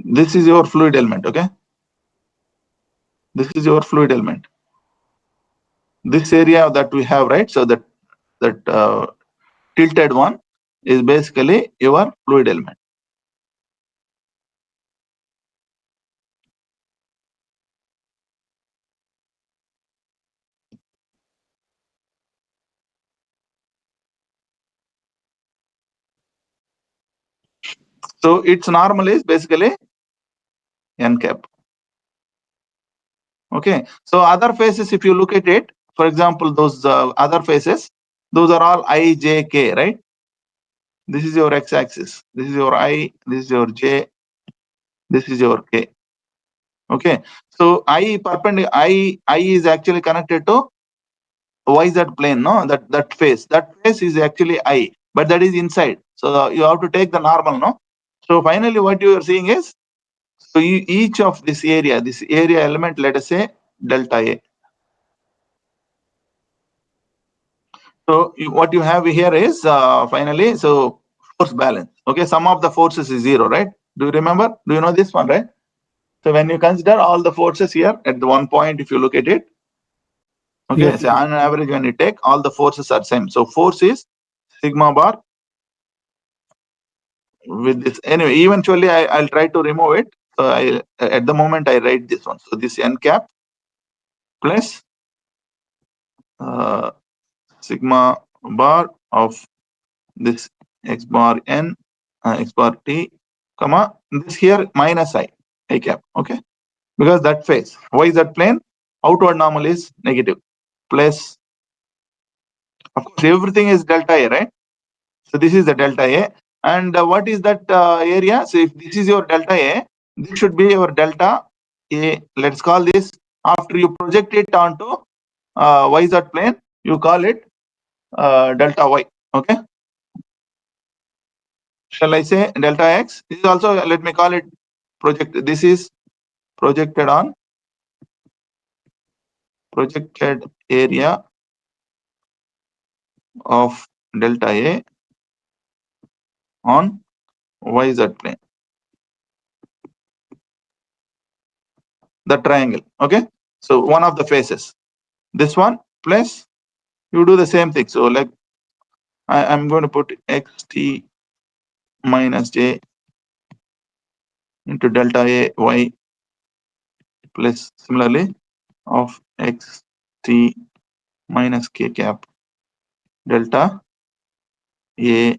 This is your fluid element, okay? This is your fluid element. This area that we have, right? So that tilted one is basically your fluid element. So its normal is basically n cap. Okay. So other phases, if you look at it, for example, those other phases, those are all I, J, K, right? This is your x-axis. This is your I. This is your J. This is your K. Okay. So I perpendicular I is actually connected to YZ plane. No, that phase is actually I, but that is inside. So you have to take the normal. No. So finally, what you are seeing is, so each of this area element, let us say delta A. So what you have here is finally, so force balance. Okay, sum of the forces is 0, right? Do you remember? Do you know this one, right? So when you consider all the forces here at the one point, if you look at it, okay, yes. So on average, when you take all the forces are same. So force is sigma bar with this. Anyway, eventually I'll try to remove it. So at the moment I write this one. So this n cap plus sigma bar of this x bar n, x bar t, comma, this here minus I cap, okay? Because that phase, y z plane, outward normal is negative, plus, of course, everything is delta A, right? So this is the delta A. And what is that area? So if this is your delta A, this should be your delta A. Let's call this, after you project it onto YZ plane, you call it delta Y, okay? Shall I say delta X? This is also, let me call it project. This is projected on projected area of delta A on YZ plane. The triangle, okay? So one of the faces. This one plus, you do the same thing. So like I'm going to put xt minus j into delta A y plus similarly of xt minus k cap delta A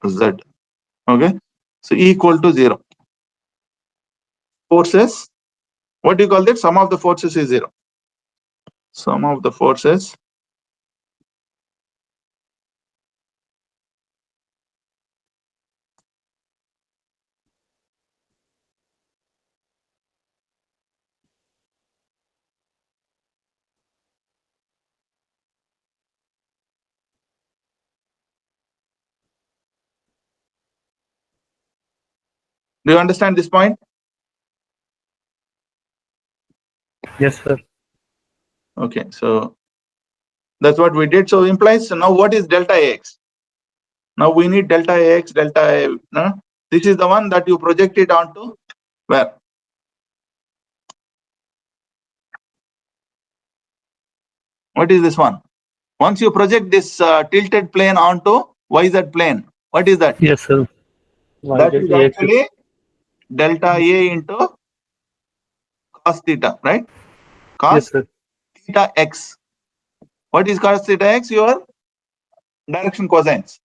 z. Okay, so equal to 0. Forces, what do you call that? Sum of the forces is 0. Sum of the forces Do you understand this point? Yes, sir. Okay, so that's what we did. So implies, now what is delta AX? Now we need delta AX, delta A. No? This is the one that you project it onto where? What is this one? Once you project this tilted plane onto YZ plane, what is that? Yes, sir. That is actually delta A into cos theta, right? Cos Yes, sir. theta x. What is cos theta x? Your direction cosines.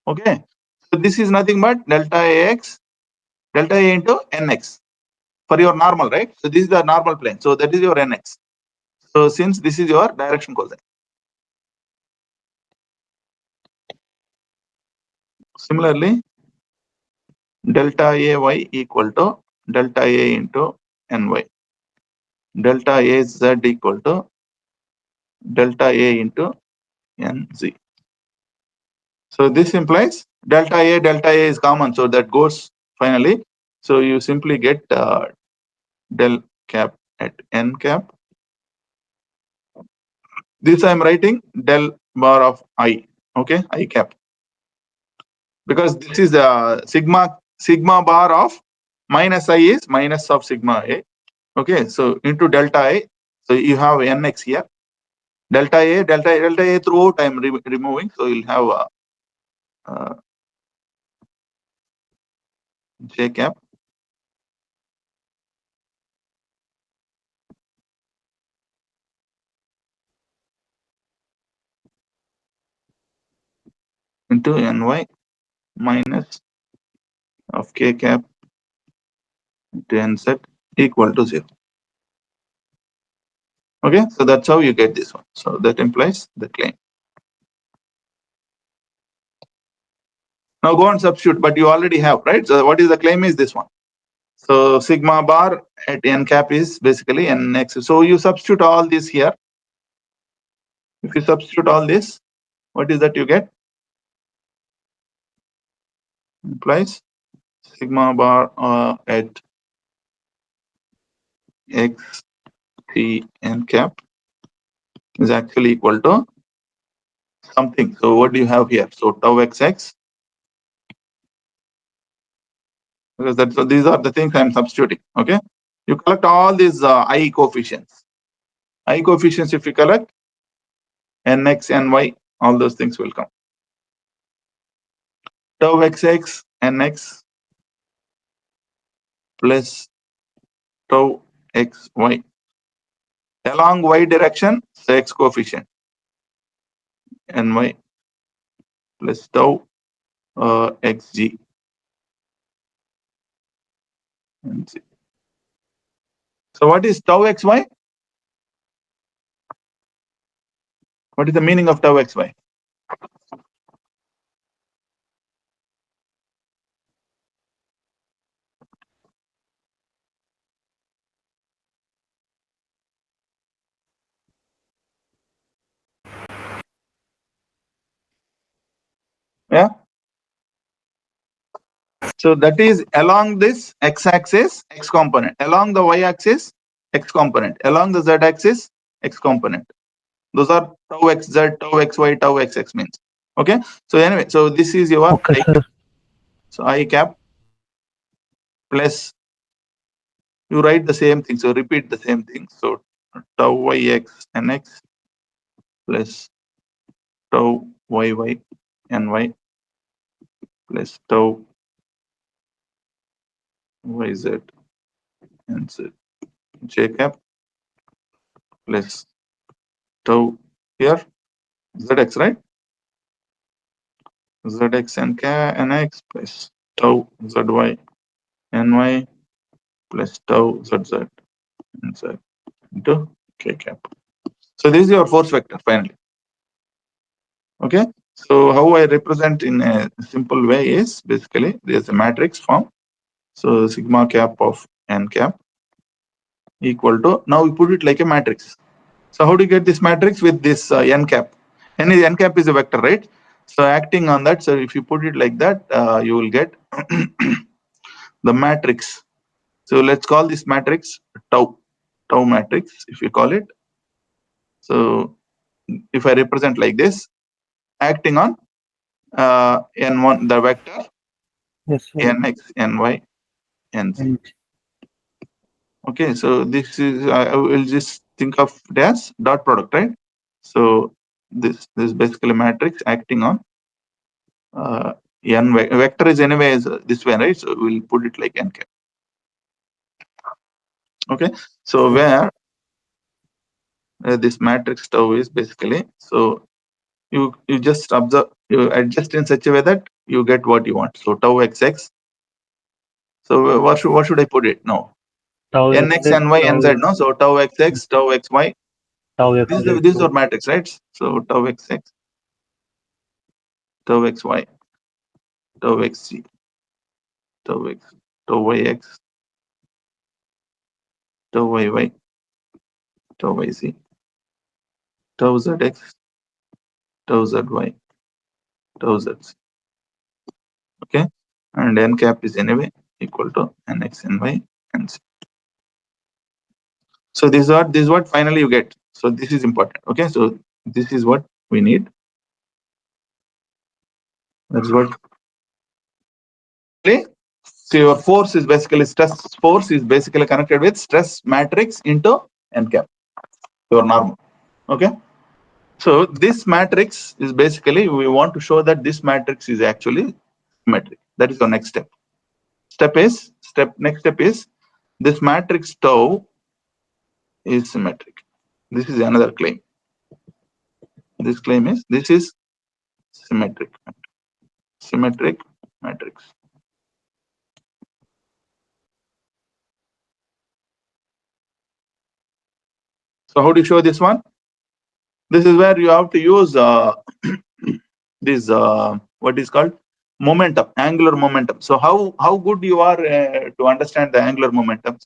Okay. So this is nothing but delta AX, delta A into nx for your normal, right? So this is the normal plane. So that is your nx. So since this is your direction cosine. Similarly, delta AY equal to delta A into ny. Delta AZ equal to delta A into nz. So this implies delta A is common. So that goes finally. So you simply get del cap at n cap. This I am writing del bar of I. Okay, I cap. because this is sigma bar of minus I is minus of sigma A. Okay, so into delta I. So you have nx here. Delta A throughout I am removing. So you'll have j cap into ny minus of k cap into nz equal to 0. Okay, so that's how you get this one. So that implies the claim. Now go and substitute, but you already have, right? So what is the claim is this one. So sigma bar at n cap is basically nx. So you substitute all this here. If you substitute all this, what is that you get? Implies sigma bar at x t n cap is actually equal to something. So what do you have here? So tau xx, because that's, so these are the things I'm substituting. Okay, you collect all these I coefficients. I coefficients, if you collect nx, ny, all those things will come. Tau xx, nx plus tau xy. Along y direction, so x coefficient ny plus tau xg. So what is tau xy? What is the meaning of tau xy? Yeah. So that is along this x-axis, x component. Along the y-axis, x component. Along the z-axis, x component. Those are tau xz, tau xy, tau xx means. Okay. So anyway, so this is your Okay, I sir. cap. So I cap plus you write the same thing. So repeat the same thing. So tau yx nx plus tau yy ny plus tau yz and z j cap plus tau here zx, right? Zx nx plus tau zy ny plus tau zz and z into k cap. So this is your force vector finally. Okay. So how I represent in a simple way is basically there's a matrix form. So sigma cap of n cap equal to, now we put it like a matrix. So how do you get this matrix with this n cap? N cap is a vector, right? So acting on that, so if you put it like that, you will get the matrix. So let's call this matrix tau matrix, if you call it. So if I represent like this, acting on n1, the vector Yes, sir. nx, ny, nz. And Okay, so this is, I will just think of it as dot product, right? So this is basically matrix acting on n vector is anyway is this way, right? So we'll put it like n cap. Okay, so where this matrix tau is basically, so you just observe, you adjust in such a way that you get what you want. So tau xx. So what should I put it? No, tau nx, xx, ny, tau nz. No, so tau xx, tau xy. tau This is xz. this is our matrix, right? So tau xx, tau xy, tau xg, tau x, tau yx, tau yy, tau yz, tau zx, tau zy, tau zc. Okay, and n cap is anyway equal to nx, ny, nz. So this is what finally you get. So this is important. Okay, so this is what we need. That's what So your force is basically stress force is basically connected with stress matrix into n cap, your normal. Okay. So this matrix is basically, we want to show that this matrix is actually symmetric. That is your next step. Next step is this matrix tau is symmetric. This is another claim. This claim is this is symmetric matrix. So how do you show this one? This is where you have to use this what is called momentum, angular momentum. So how good you are to understand the angular momentum?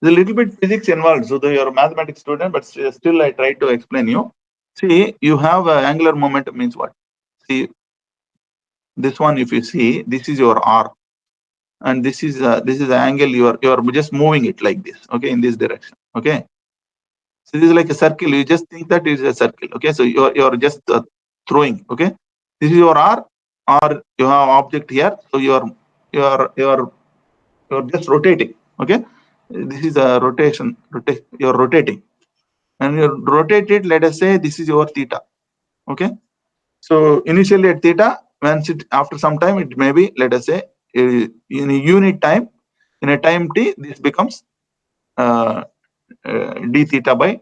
There's a little bit physics involved, so you're a mathematics student, but still I try to explain you. See, you have angular momentum means what? See, this one, if you see, this is your r, and this is the angle you are just moving it like this, okay, in this direction, okay. So this is like a circle. You just think that it is a circle, okay. So you're just throwing, okay. This is your r, or you have object here, so you're just rotating, okay. This is a rotation. You're rotating, and you rotate it. Let us say this is your theta, okay. So initially at theta, once it after some time, it may be, let us say, in a unit time, in a time t, this becomes d theta by.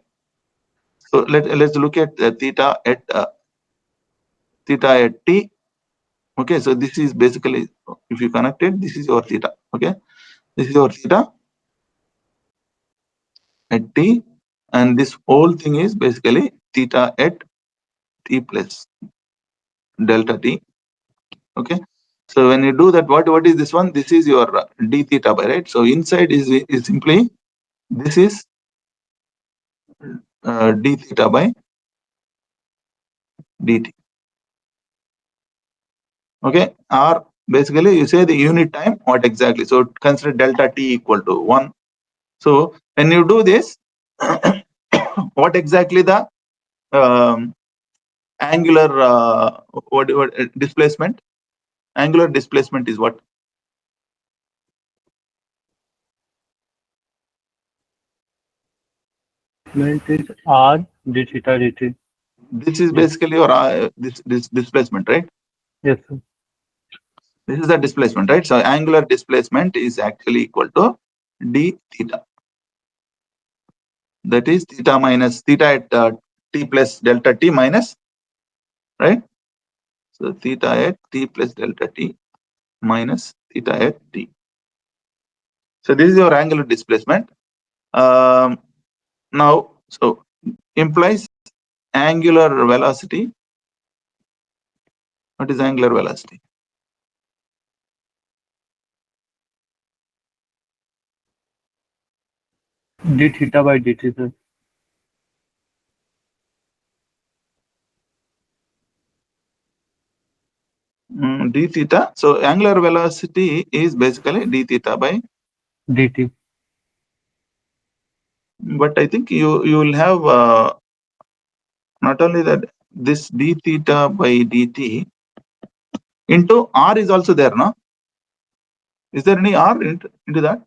So let's look at theta at t. Okay, so this is basically, if you connect it, this is your theta. Okay, this is your theta at t, and this whole thing is basically theta at t plus delta t. Okay, so when you do that, what is this one? This is your d theta by, right? So inside is simply this is d theta by dt. Okay, or basically you say the unit time, what exactly? So consider delta t equal to 1. So when you do this, what exactly the angular what displacement? Angular displacement is what? Is r d theta dt. This is Yes. basically your this displacement, right? Yes, sir. This is the displacement, right? So angular displacement is actually equal to d theta. That is theta minus theta at t plus delta t minus, right? So theta at t plus delta t minus theta at t. So this is your angular displacement. Now, so implies angular velocity. What is angular velocity? D theta by dt, sir. D theta. So angular velocity is basically d theta by dt. But I think you will have not only that, this d theta by dt into r is also there, no? Is there any r into that?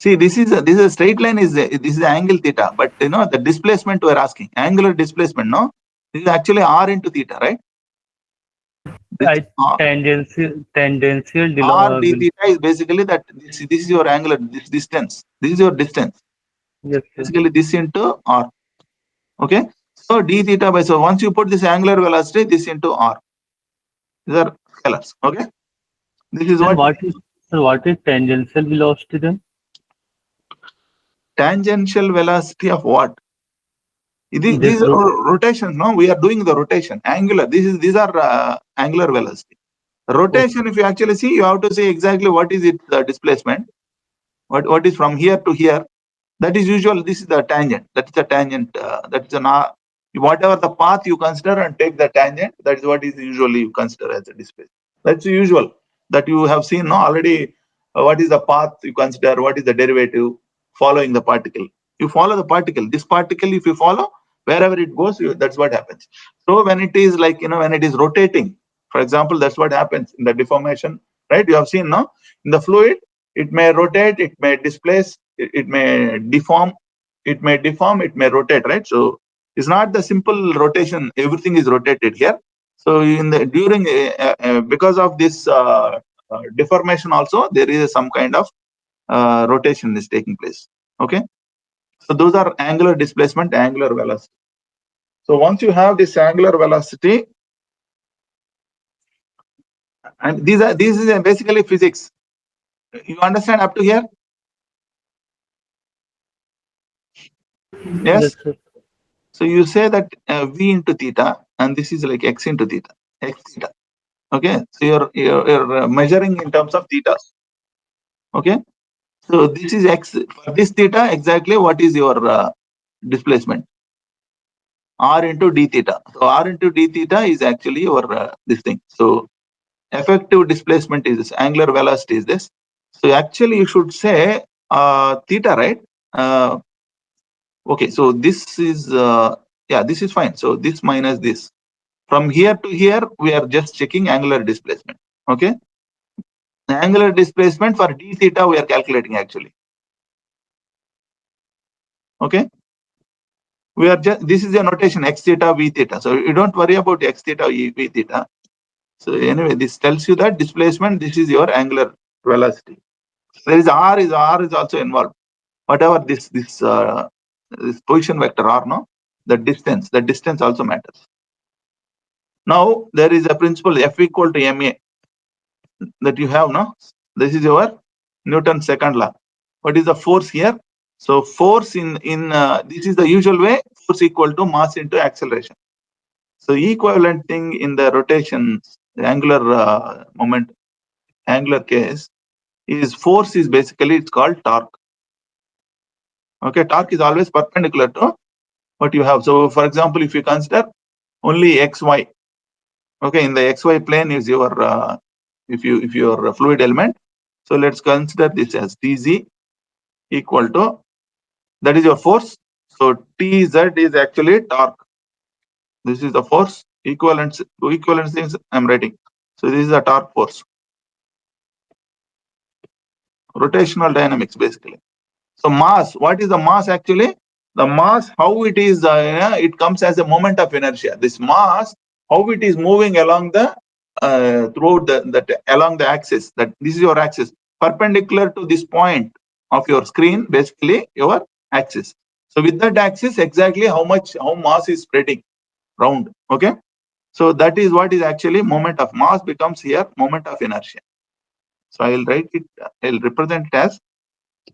See, this is a straight line. This is angle theta, but you know the displacement we are asking, angular displacement, no? This is actually r into theta, right? This Tangential r d theta is basically that this is your angular distance. This is your distance. yes, sir. Basically this into r. Okay. So d theta by, so once you put this angular velocity, this into r. These are scalars. Okay. This is Then what what is tangential velocity then? tangential velocity of what? This These are rotations. No, we are doing the rotation. Angular. These are angular velocity. Rotation. If you actually see, you have to say exactly what is its displacement. What is from here to here? That is usual. This is the tangent. That is the tangent. That is an whatever the path you consider and take the tangent. That is what is usually you consider as a displacement. That's usual that you have seen. No, already. What is the path you consider? What is the derivative following the particle? You follow the particle. This particle, if you follow, Wherever it goes, that's what happens. So when it is like, when it is rotating, for example, that's what happens in the deformation, right? You have seen, no? In the fluid, it may rotate, it may displace, it may deform, it may rotate, right? So it's not the simple rotation, everything is rotated here. So because of this deformation also, there is some kind of rotation is taking place. Okay, so those are angular displacement, angular velocity. So once you have this angular velocity, and this is basically physics. You understand up to here? Yes. Yes, sir. So you say that v into theta, and this is like x into theta, x theta. Okay, so you're measuring in terms of theta. Okay, so this is x for this theta, exactly what is your displacement? R into d theta. So R into d theta is actually your this thing. So effective displacement is this, angular velocity is this. So actually you should say theta, right? Okay, so this is yeah, this is fine. So this minus this. From here to here, we are just checking angular displacement. Okay, the angular displacement for d theta we are calculating actually. Okay, we are just, this is a notation x theta v theta. So you don't worry about x theta v theta. So anyway, this tells you that displacement, this is your angular velocity. There is r is also involved. Whatever this position vector r, no, the distance also matters. Now there is a principle F equal to ma that you have, no. This is your Newton's second law. What is the force here? So force in this is the usual way. Force equal to mass into acceleration. So equivalent thing in the rotation, the angular moment, angular case is force is basically, it's called torque. Okay, torque is always perpendicular to what you have. So for example, if you consider only xy, okay, in the xy plane is your if your fluid element. So let's consider this as Tz equal to, that is your force. So Tz is actually torque. This is the force. Equivalent things I'm writing. So this is a torque force. Rotational dynamics basically. So mass, what is the mass actually? The mass, how it is, it comes as a moment of inertia. This mass, how it is moving along the throughout along the axis. That this is your axis, perpendicular to this point of your screen, basically your axis. So with that axis, exactly how mass is spreading round. Okay, so that is what is actually moment of mass becomes here moment of inertia. So I will write it. I'll represent it as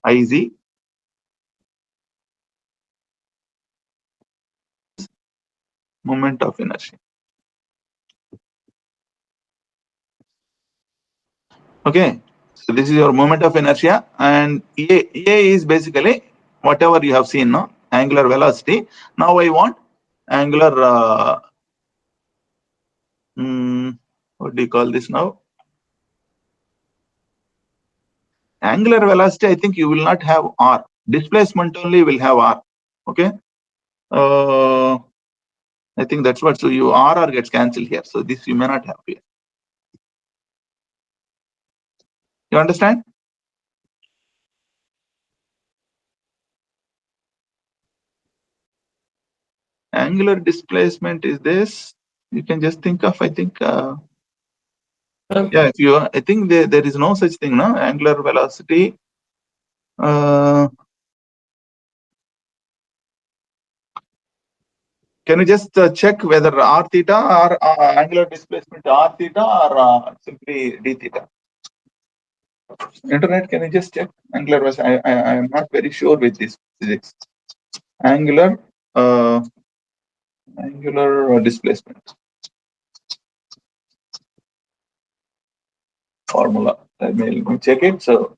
Iz moment of inertia. Okay, so this is your moment of inertia, and A is basically whatever you have seen, no, angular velocity. Now I want angular what do you call this now? Angular velocity, I think you will not have R. Displacement only will have R. Okay, I think that's what. So you R gets cancelled here. So this you may not have here. You understand? Angular displacement is this. You can just think of, I think, yeah, if you, I think there is no such thing, no, angular velocity. Can you just check whether r theta or angular displacement r theta or simply d theta? Internet, can you just check angular velocity? I am not very sure with this physics. Angular displacement formula. Let me check it. So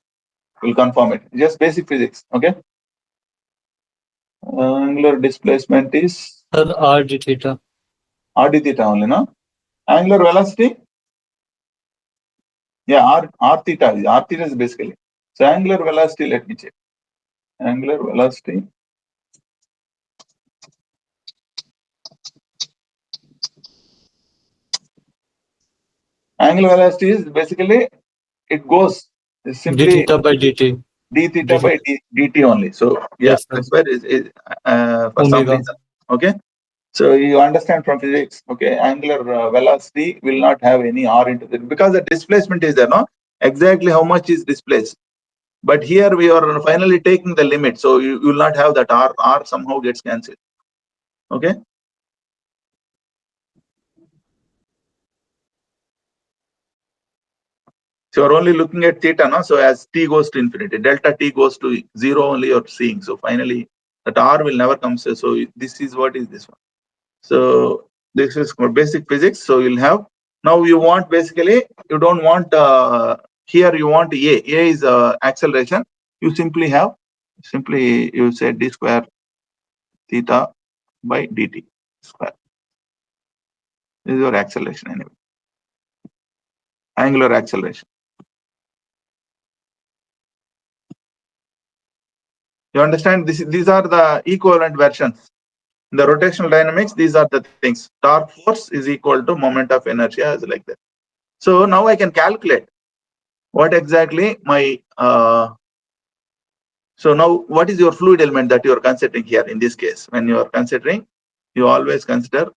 we'll confirm it. Just basic physics. Okay. Angular displacement is Sir, R d theta. r d theta only, no? Angular velocity, yeah, r theta is basically. So angular velocity, let me check. Angular velocity. Angular velocity is basically it goes d simply theta by dt. d theta by dt only. So yeah, Yes, sir. that's where is for some Omega. reason. Okay. So you understand from physics, okay, angular velocity will not have any r into it because the displacement is there, no? Exactly how much is displaced. But here we are finally taking the limit, so you will not have that r. R somehow gets cancelled. Okay. So you're only looking at theta, no? So as t goes to infinity, delta t goes to 0 only you're seeing. So finally that r will never come. So this is what is this one. So this is for basic physics. So you'll have, now you want basically, you don't want, here you want A. A is acceleration. You simply have, you say d square theta by dt square. This is your acceleration anyway. Angular acceleration. You understand? These are the equivalent versions. In the rotational dynamics, these are the things. Torque force is equal to moment of inertia, is like that. So now I can calculate what exactly my so now what is your fluid element that you are considering here in this case? When you are considering, you always consider,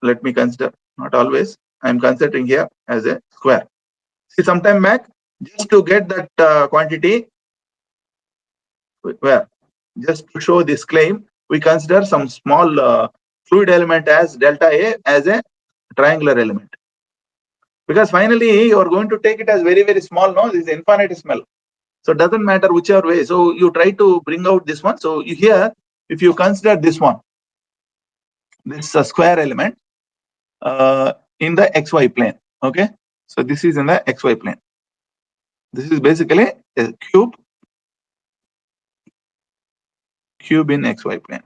let me consider, not always, I am considering here as a square. See, sometime back, just to get that quantity, where just to show this claim, we consider some small fluid element as delta A as a triangular element. Because finally, you are going to take it as very, very small, no? This is infinitesimal. So it doesn't matter whichever way. So you try to bring out this one. So here, if you consider this one, this is a square element in the xy plane. Okay. So this is in the xy plane. This is basically a cube in xy plane.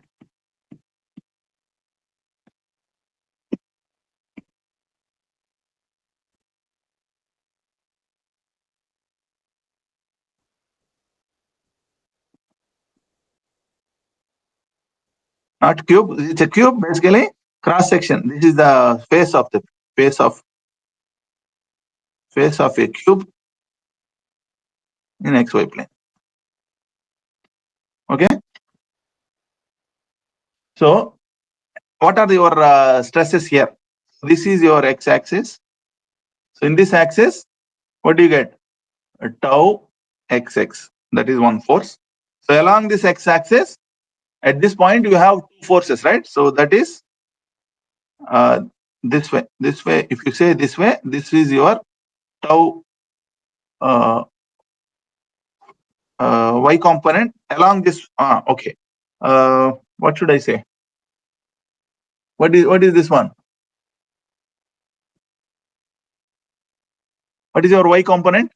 Not cube. It's a cube basically cross section. This is the face of a cube in xy plane. Okay. So what are your stresses here? This is your x-axis. So in this axis, what do you get? A tau xx. That is one force. So along this x-axis, at this point you have two forces, right? So that is this way. This way, if you say this way, this is your tau y component along this. Okay. What should I say? What is this one? What is your y component?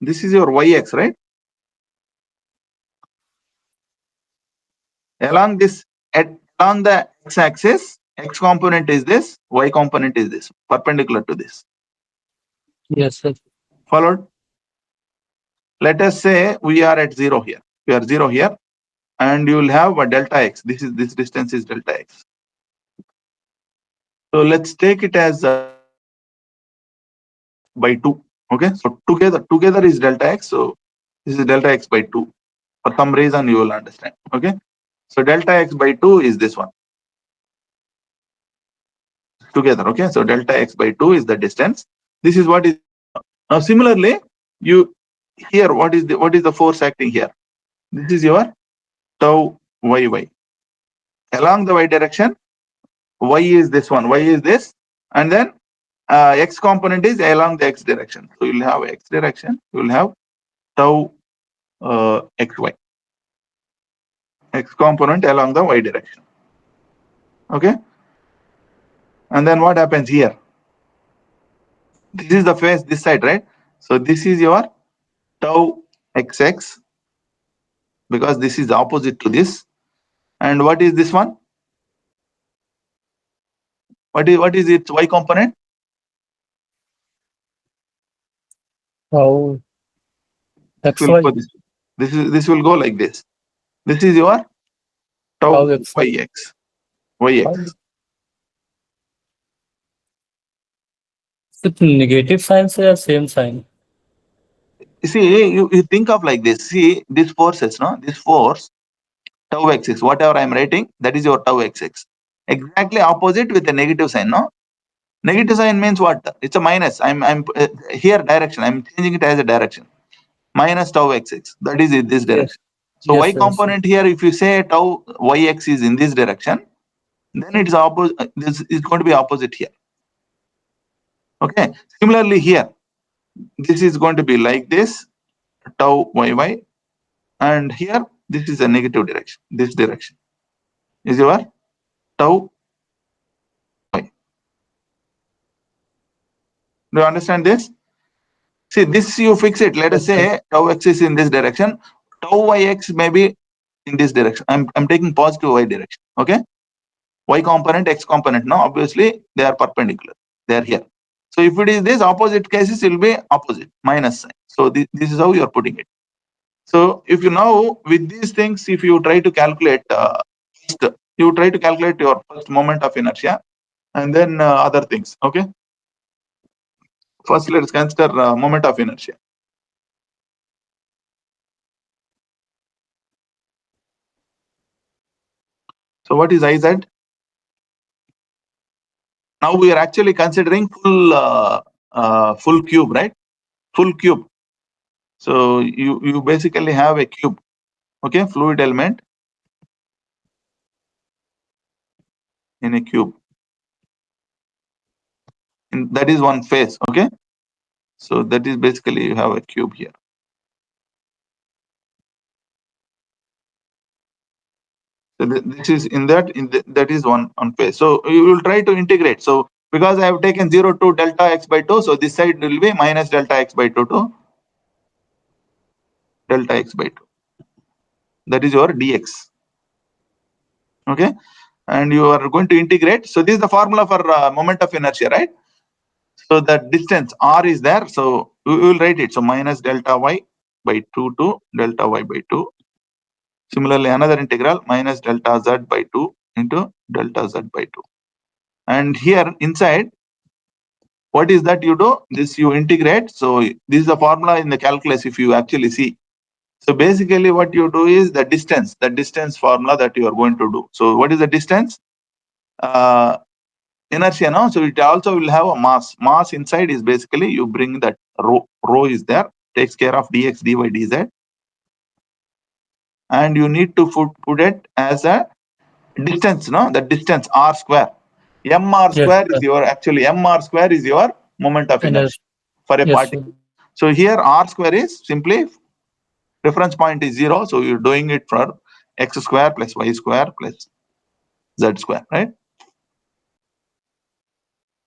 This is your yx, right? Along the x-axis, x component is this, y component is this, perpendicular to this. Yes, sir. Followed? Let us say we are at 0 here. We are 0 here, and you will have a delta x. This distance is delta x. So let's take it as by 2. Okay, so together is delta x. So this is delta x by 2. For some reason you will understand. Okay, so delta x by 2 is this one together. Okay, so delta x by 2 is the distance. This is what is now. Similarly, you here what is the force acting here? This is your tau yy. Along the y direction, y is this one, y is this, and then x component is along the x direction. So you'll have x direction, you'll have tau xy. X component along the y direction. Okay. And then what happens here? This is the face, this side, right? So this is your tau xx, because this is opposite to this. And what is this one? What is its y component? Tau This will xy. go this will go like this. This is your tau Tau xy. yx. With negative signs or same sign? You see, you think of like this. See, this forces, no? This force, tau xx, whatever I'm writing, that is your tau xx. Exactly opposite with a negative sign, no? Negative sign means what? It's a minus. I'm here direction. I'm changing it as a direction. Minus tau xx. That is in this direction. So Yes, y sir. component here, if you say tau yx is in this direction, then it is opposite. This is going to be opposite here. Okay. Similarly here, this is going to be like this, tau yy, and here this is a negative direction. This direction is your tau y. Do you understand this? See, this you fix it. Let us Yes, sir. say tau x is in this direction, tau yx may be in this direction. I'm taking positive y direction. Okay. Y component, x component. Now, obviously, they are perpendicular. They are here. So if it is this, opposite cases will be opposite, minus sign. So this is how you are putting it. So if you now, with these things, if you try to calculate, first, you try to calculate your first moment of inertia, and then other things. Okay. First, let's consider moment of inertia. So what is Iz? Now we are actually considering full cube, right? Full cube. So you basically have a cube, okay, fluid element in a cube. That is one phase, okay. So that is basically you have a cube here. So this is that is one phase. So you will try to integrate. So because I have taken 0 to delta x by 2, so this side will be minus delta x by 2 to delta x by 2. That is your dx. Okay. And you are going to integrate. So this is the formula for moment of inertia, right? So the distance r is there. So we will write it. So minus delta y by 2 to delta y by 2. Similarly, another integral minus delta z by 2 into delta z by 2. And here inside, what is that you do? This you integrate. So this is the formula in the calculus if you actually see. So basically what you do is the distance formula that you are going to do. So what is the distance? Inertia, no? So it also will have a mass. Mass inside is basically you bring that rho is there, takes care of dx, dy, dz. And you need to put it as a distance, no? The distance r square. Mr square is your Mr square is your moment of inertia for a particle. So here r square is simply reference point is 0. So you're doing it for x square plus y square plus z square, right?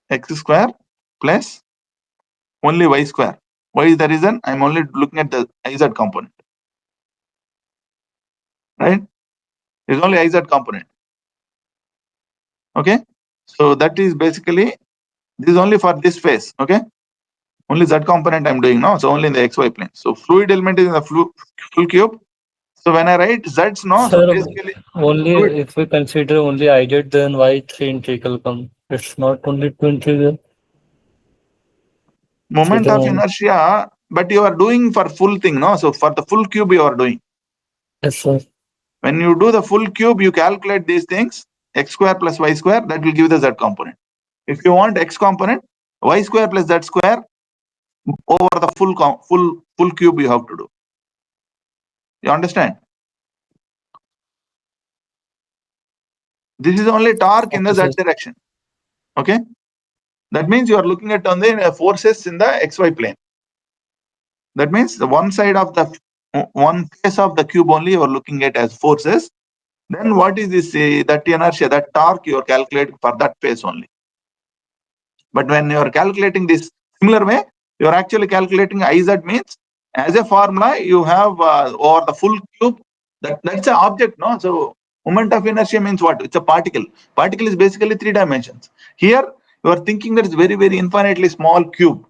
X square plus only y square. Why is the reason? I'm only looking at the iz component, right? It's only iz component. Okay. So that is basically, this is only for this phase. Okay. Only z component I'm doing now. So only in the xy plane. So fluid element is in the full cube. So when I write z's, no, Sir, so basically only fluid, if we consider only I did, then why 3 integral come? It's not only 2 integral. moment of inertia, but you are doing for full thing, no? So for the full cube you are doing. Yes, sir. When you do the full cube, you calculate these things, x square plus y square, that will give the z component. If you want x component, y square plus z square over the full cube you have to do. You understand? This is only torque in the z direction. Okay. That means you are looking at on the forces in the xy plane. That means the one side of the one face of the cube only you are looking at as forces. Then what is this? That inertia, that torque you are calculating for that face only. But when you are calculating this similar way, you are actually calculating Iz means as a formula you have over the full cube. That's an object, no? So moment of inertia means what? It's a particle. Particle is basically 3 dimensions. Here you are thinking that it's very, very infinitely small cube.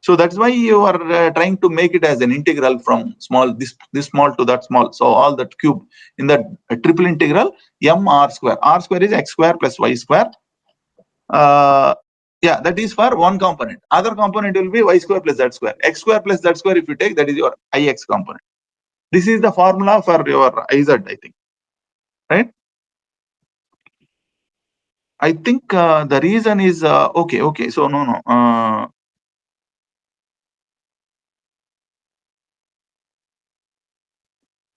So that's why you are trying to make it as an integral from small this small to that small. So all that cube in that triple integral m r square. R square is x square plus y square. Yeah, that is for one component. Other component will be y square plus z square. X square plus z square, if you take, that is your ix component. This is the formula for your iz, I think. Right? I think the reason is okay. So no.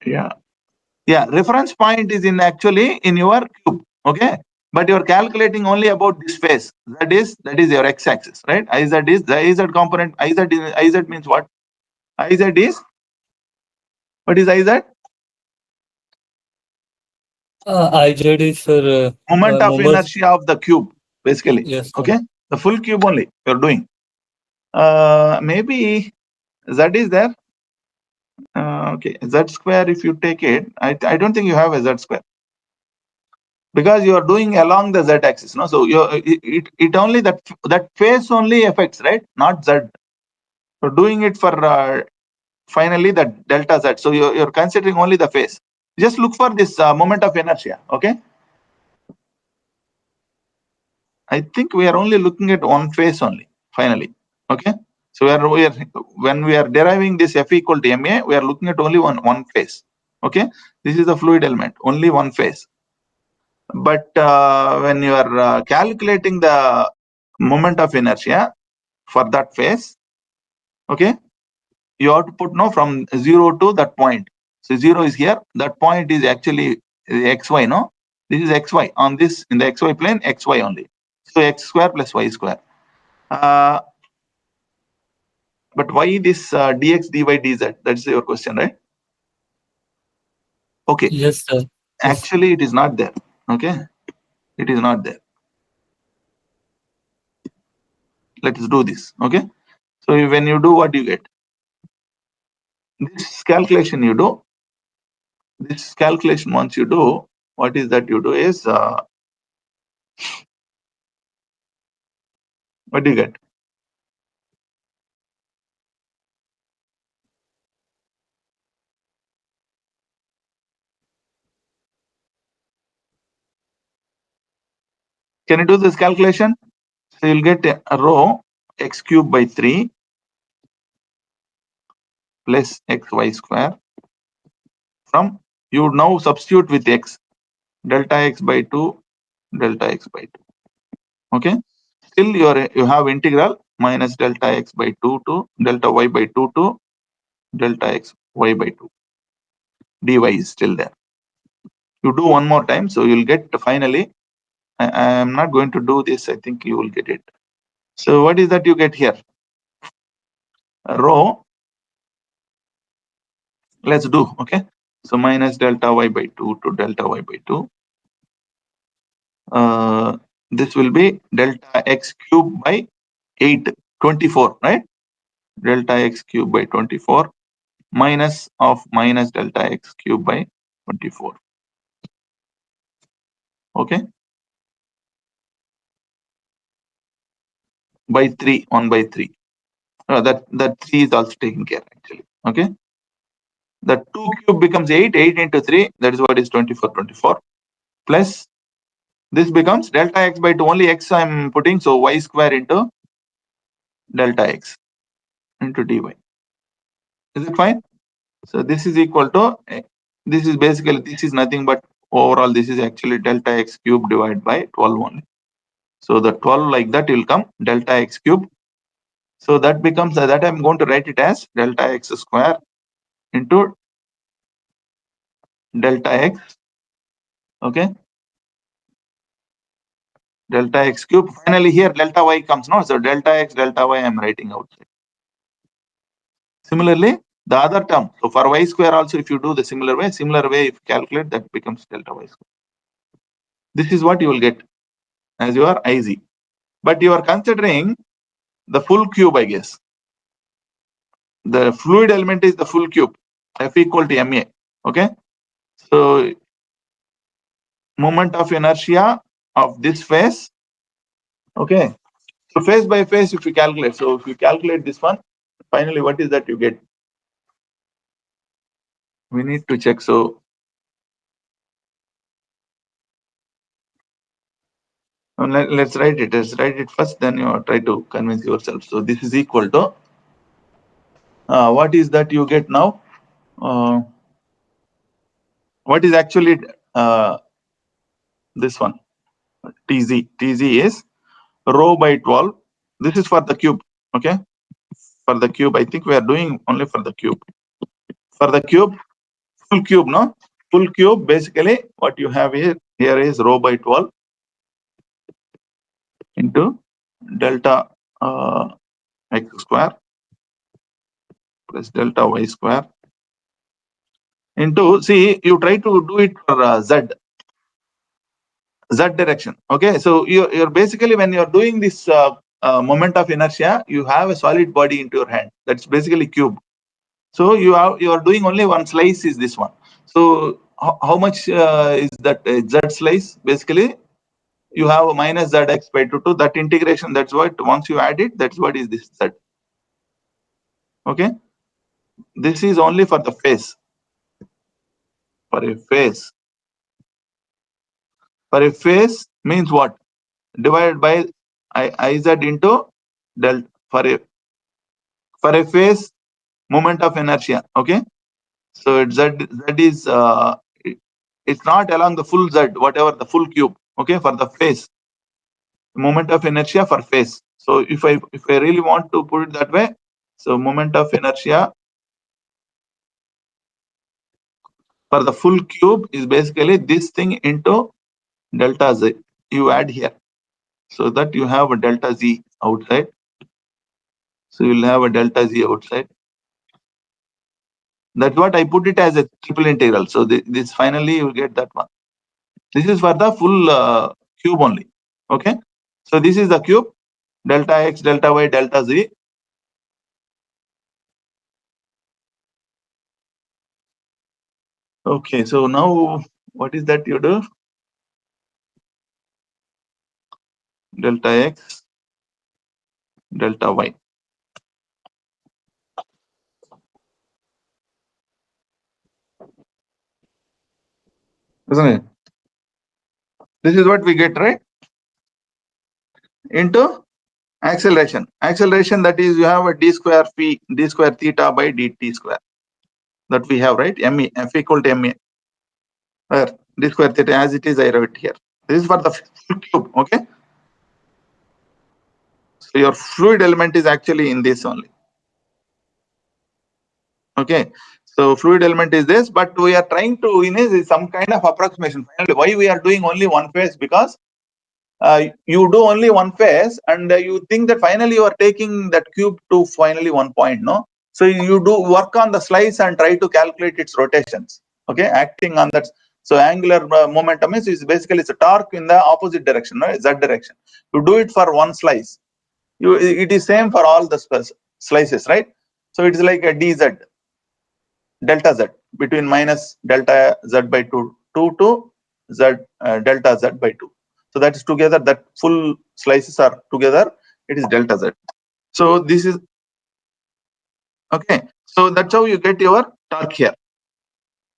Yeah. Reference point is in actually in your cube. Okay. But you're calculating only about this phase. That is your x-axis, right? Iz is the iz component. Iz means what? Iz is what is Iz? IZ is for Moment of members. inertia of the cube, basically. Yes, sir. Okay. The full cube only you're doing. Maybe z is there. Okay. Z square, if you take it, I don't think you have a z square, because you are doing along the z axis, no? So it only that phase only affects, right? Not z. So doing it for finally that delta z. So you're considering only the phase. Just look for this moment of inertia. Okay. I think we are only looking at one phase only finally. Okay. So we are when we are deriving this F equal to ma, we are looking at only one phase. Okay. This is the fluid element, only one phase. But when you are calculating the moment of inertia for that phase, okay, you have to put no from 0 to that point. So 0 is here. That point is actually xy. No, this is xy on this in the xy plane. Xy only. So x square plus y square. But why this dx dy dz? That's your question, right? Okay. Yes, sir. Yes. Actually, it is not there. Okay, it is not there. Let's do this. Okay. So when you do, what you get? This calculation you do. This calculation once you do, what is that you do is what do you get? Can you do this calculation? So you'll get a rho x cube by 3 plus xy square from, you now substitute with x, delta x by 2, delta x by 2. Okay. Still you have integral minus delta x by 2 to delta y by 2 to delta x y by 2. dy is still there. You do one more time, so you'll get finally, I am not going to do this, I think you will get it. So what is that you get here? Rho, let's do, okay. So minus delta y by 2 to delta y by 2. This will be delta x cube by 8, 24, right? Delta x cube by 24 minus of minus delta x cube by 24. Okay. By 3, 1 by 3. That 3 is also taken care actually. Okay. The 2 cube becomes 8, 8 into 3, that is what is 24, 24. Plus this becomes delta x by 2, only x I'm putting, so y square into delta x into dy. Is it fine? So this is equal to, this is basically, this is nothing but overall, this is actually delta x cube divided by 12 only. So the 12 like that will come delta x cube. So that becomes, that I'm going to write it as delta x square into delta x. Okay. Delta x cube. Finally here delta y comes, no? So delta x, delta y I'm writing outside. Similarly, the other term. So for y square also, if you do the similar way, if you calculate, that becomes delta y square. This is what you will get as your IZ. But you are considering the full cube, I guess. The fluid element is the full cube, F equal to ma. Okay. So moment of inertia of this phase. Okay. So phase by phase, if you calculate. So if you calculate this one, finally, what is that you get? We need to check. So Let's write it. Let's write it first, then you try to convince yourself. So this is equal to what is that you get now? What is actually this one? TZ. TZ is rho by 12. This is for the cube. Okay. For the cube, I think we are doing only for the cube. For the cube, full cube, no? Full cube, basically what you have here is rho by 12 into delta x square plus delta y square into, see, you try to do it for z direction. Okay, so you're basically, when you're doing this moment of inertia, you have a solid body into your hand. That's basically cube. So you are doing only one slice is this one. So how much is that z slice? Basically, you have a minus zx by 2 to that integration. That's what, once you add it, that's what is this z. Okay, this is only for the face. For a face. For a face means what? Divided by iz into delta. For a face, moment of inertia. Okay, so z is it's not along the full z, whatever the full cube. Okay, for the face, moment of inertia for face. So if I really want to put it that way, so moment of inertia for the full cube is basically this thing into delta z. You add here, so that you have a delta z outside. So you'll have a delta z outside. That's what I put it as a triple integral. So this finally you get that one. This is for the full cube only. Okay. So this is the cube, delta x, delta y, delta z. Okay. So now what is that you do? Delta x, delta y. Isn't it? This is what we get, right? Into acceleration. Acceleration, that is, you have a d square theta by dt square. That we have, right? ME, F equal to ME. Where d square theta as it is, I wrote here. This is for the full cube, okay? So your fluid element is actually in this only. Okay. So fluid element is this, but we are trying to, is some kind of approximation. Finally, why we are doing only one phase? Because you do only one phase, and you think that finally you are taking that cube to finally one point, no? So you do work on the slice and try to calculate its rotations. Okay, acting on that. So angular momentum is basically it's a torque in the opposite direction, no? Z direction. You do it for one slice. It is same for all the slices, right? So it is like a dz, delta z, between minus delta z by 2 to z delta z by 2. So that is together, that full slices are together, it is delta z. So this is okay. So that's how you get your torque here.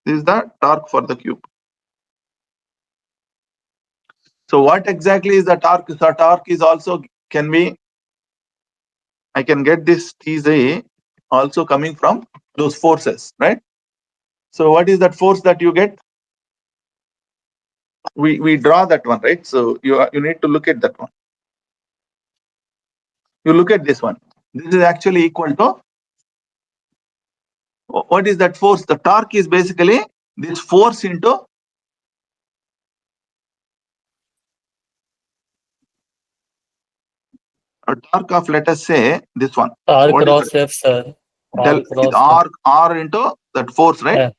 This is the torque for the cube. So what exactly is the torque? So torque is also can be, I can get this Tz also coming from those forces, right? So what is that force that you get? We draw that one, right? So you need to look at that one. You look at this one. This is actually equal to, what is that force? The torque is basically this force into a torque of, let us say, this one. R What is cross F, sir. del cross R into that force, right? Yeah.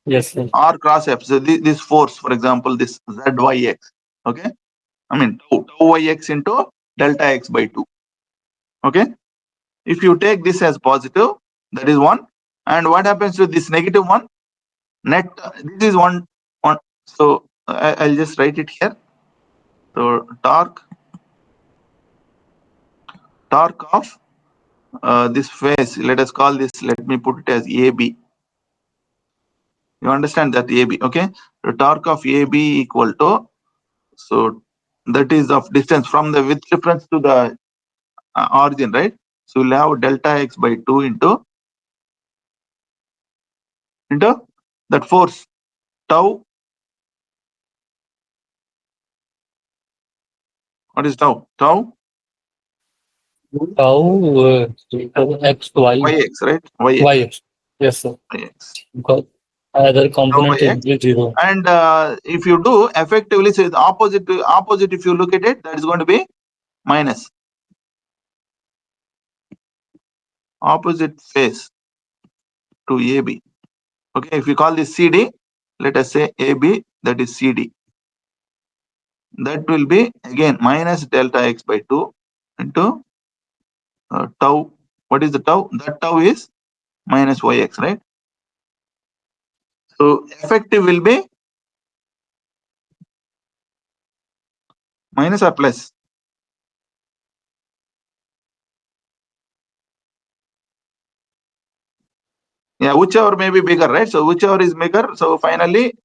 Yes, sir. R cross F. So this force, for example, this ZYX. Okay. I mean tau YX into delta X by 2. Okay. If you take this as positive, that is 1. And what happens to this negative one? Net, this is 1. So I'll just write it here. So torque of this phase, let us call this, let me put it as AB. You understand that AB, okay? The torque of AB equal to, so that is of distance from the with reference to the origin, right? So we'll have delta x by 2 into that force tau. What is tau? Tau Tau x y yx, right? Yx. y. Yes, sir. Yx. Because other component yx. will be 0. And if you do effectively, so the opposite if you look at it, that is going to be minus. Opposite face to AB. Okay, if you call this CD, let us say AB, that is CD. That will be again minus delta x by 2 into tau. What is the tau? That tau is minus yx, right? So effective will be minus or plus? Yeah, whichever may be bigger, right? So whichever is bigger, so finally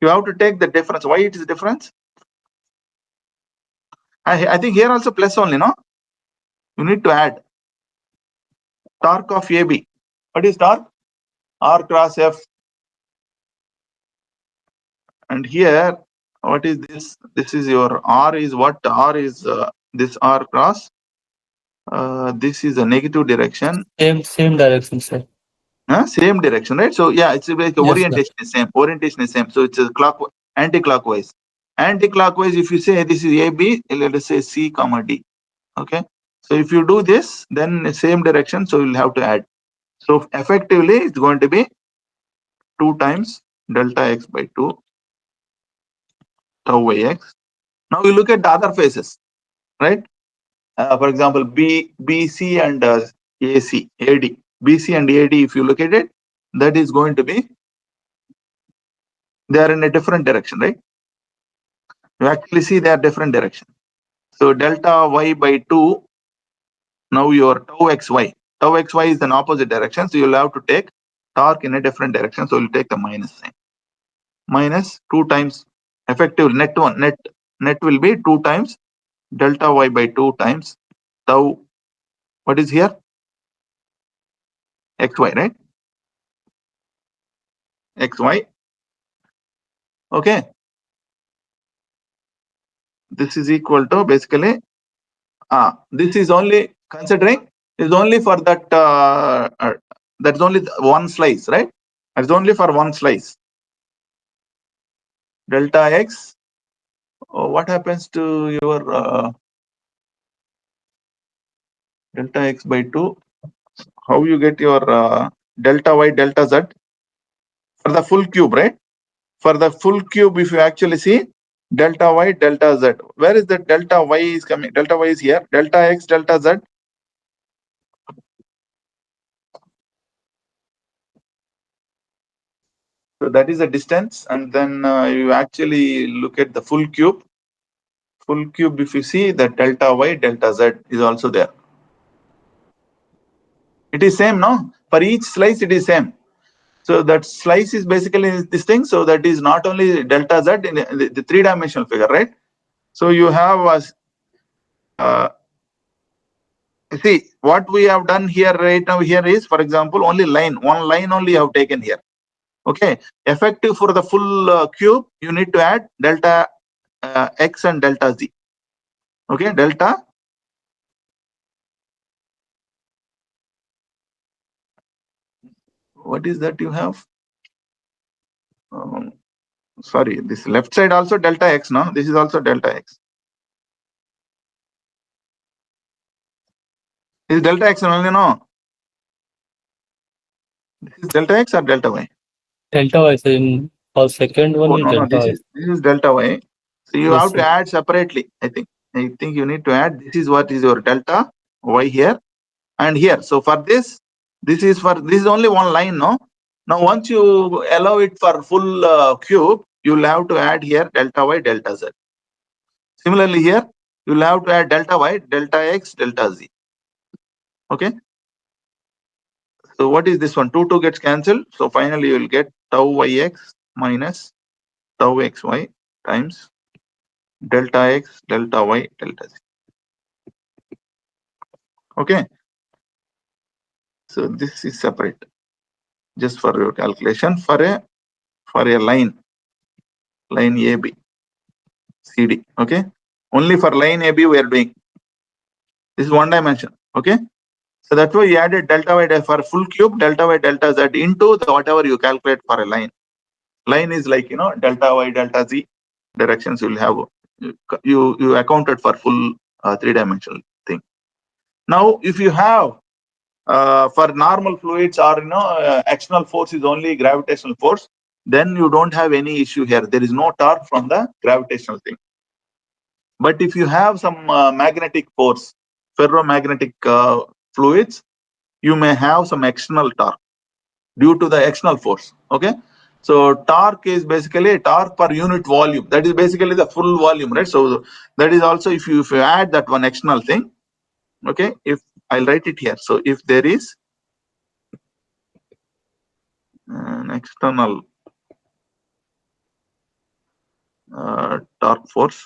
you have to take the difference. Why it is difference? I think here also plus only, no? You need to add torque of AB. What is torque? R cross F. And here, what is this? This is your R is what? R is this R cross. This is a negative direction. Same direction, sir. Same direction, right? So yeah, it's like Yes, orientation is same. Orientation is same. So it's a anti-clockwise. Anti-clockwise, if you say this is AB, let us say C comma D. Okay. So if you do this, then same direction. So you'll have to add. So effectively, it's going to be 2 times delta x by 2 tau yx. Now we look at the other phases, right? For example, BC and AC, AD. BC and AD, if you look at it, that is going to be, they are in a different direction, right? You actually see they are different direction. So delta y by 2, now your tau xy. Tau xy is an opposite direction, so you'll have to take torque in a different direction. So you'll take the minus sign. Minus 2 times effective net will be 2 times delta y by 2 times tau. What is here? Xy, right? Xy. Okay. This is equal to basically, this is only considering is only for that, that's only one slice, right? It's only for one slice. Delta x, what happens to your delta x by 2? How you get your delta y, delta z for the full cube, right? For the full cube, if you actually see delta y, delta z, where is the delta y is coming? Delta y is here. Delta x, delta z. So that is a distance, and then you actually look at the full cube. Full cube, if you see that delta y, delta z is also there. It is same, no? For each slice, it is same. So that slice is basically this thing. So that is not only delta z in the three-dimensional figure, right? So you have see what we have done here right now. Here is, for example, only one line only you have taken here. Okay, effective for the full cube, you need to add delta x and delta z. Okay, delta. What is that you have? Sorry, this left side also delta x, no? This is also delta x. Is delta x only, no? This is delta x or delta y? Delta y, sir. In for second one Oh, is no, delta y. this is delta y. So you Yes, have to sir. add separately. I think you need to add. This is what is your delta y here and here. So for this is only one line, no? Now once you allow it for full cube, you will have to add here delta y, delta z. Similarly here, you will have to add delta y, delta x, delta z. Okay. So what is this one? 2 gets cancelled. So finally you will get tau yx minus tau xy times delta x, delta y, delta z. Okay. So this is separate, just for your calculation for a line AB, CD. Okay. Only for line AB we are doing. This is one dimension. Okay. So that's why you added delta y for full cube, delta y, delta z into the whatever you calculate for a line. Line is like, delta y, delta z directions you will have. You accounted for full three-dimensional thing. Now, if you have for normal fluids or external force is only gravitational force, then you don't have any issue here. There is no torque from the gravitational thing. But if you have some magnetic force, ferromagnetic fluids, you may have some external torque due to the external force. Okay. So torque is basically torque per unit volume. That is basically the full volume, right? So that is also if you add that one external thing, okay. If I'll write it here. So if there is an external torque force,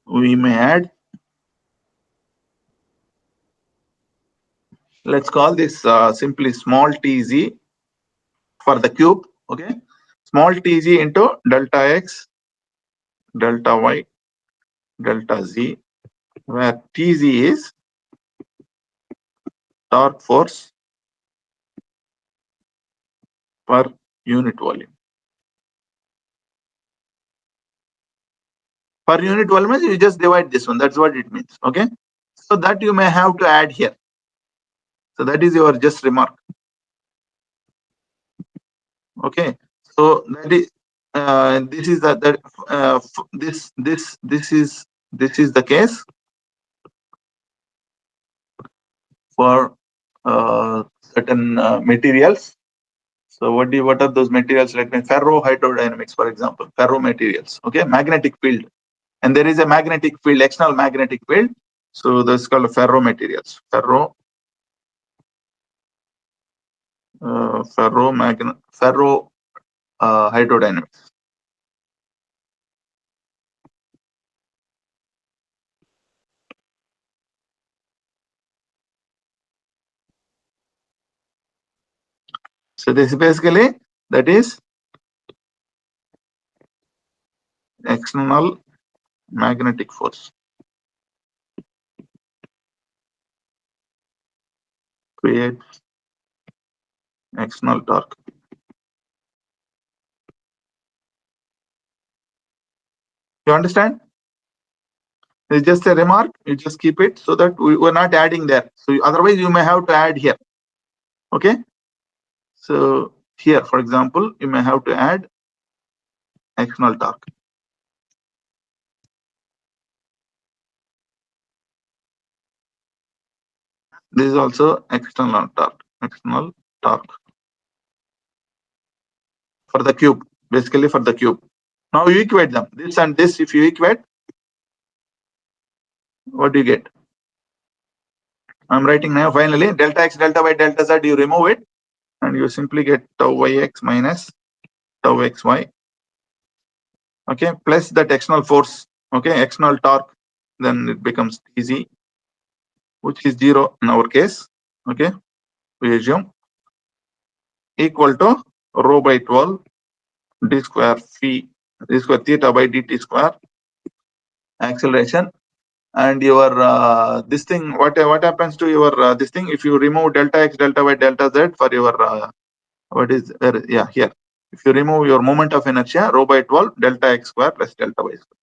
we may add. Let's call this simply small tz for the cube. Okay. Small tz into delta x, delta y, delta z, where tz is torque force per unit volume. Per unit volume, you just divide this one. That's what it means. Okay. So that you may have to add here. So that is your just remark. Okay. So that is this is this is the case for certain materials. So what are those materials? Like ferrohydrodynamics, for example, ferromaterials. Okay, magnetic field, and there is a magnetic field, external magnetic field. So that's called ferromaterials. Hydrodynamics. So this is basically that is external magnetic force creates external torque. You understand? It's just a remark. You just keep it so that we were not adding there. So otherwise you may have to add here. Okay. So here, for example, you may have to add external torque. This is also external torque. External torque for the cube, basically for the cube. Now you equate them. This and this, if you equate, what do you get? I'm writing now finally delta x, delta y, delta z, you remove it and you simply get tau yx minus tau xy. Okay, plus that external force, okay, external torque, then it becomes tz, which is 0 in our case. Okay, we assume equal to rho by 12 d square theta by dt square acceleration. And your this thing, what happens to your this thing if you remove delta x, delta y, delta z for your what is here, if you remove your moment of inertia, rho by 12 delta x square plus delta y square.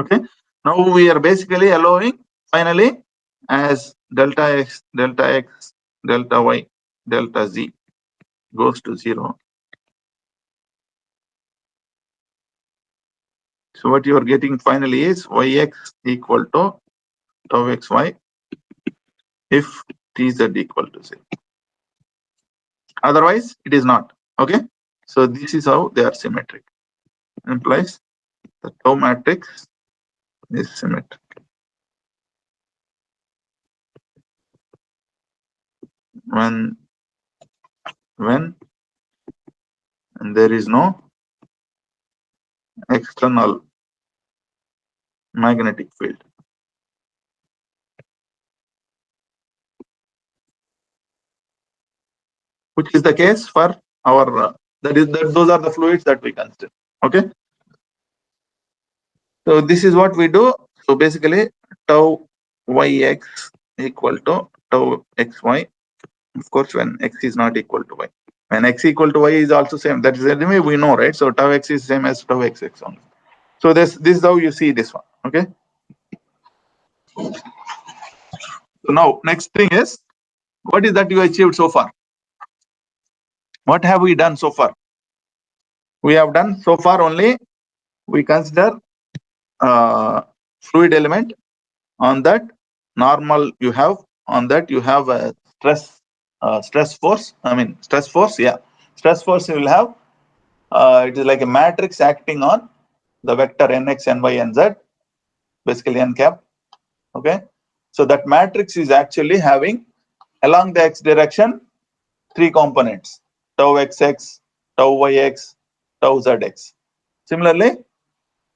Okay, now we are basically allowing finally as delta x, delta y, delta z goes to 0. So what you are getting finally is yx equal to tau xy if tz equal to 0. Otherwise, it is not. Okay. So this is how they are symmetric. Implies the tau matrix is symmetric. when there is no external magnetic field. Which is the case for our those are the fluids that we consider. Okay. So this is what we do. So basically, tau yx equal to tau xy. Of course, when x is not equal to y. When x equal to y is also same. That is anyway we know, right? So tau x is same as tau xx only. So this is how you see this one. Okay. So now next thing is, what is that you achieved so far? What have we done so far? We have done so far only, we consider fluid element. On that normal you have, on that you have a stress force. I mean stress force. Yeah, stress force you will have. It is like a matrix acting on the vector nx, ny, and z, basically n cap. Okay, so that matrix is actually having along the x direction three components: tau xx, tau yx, tau zx. Similarly,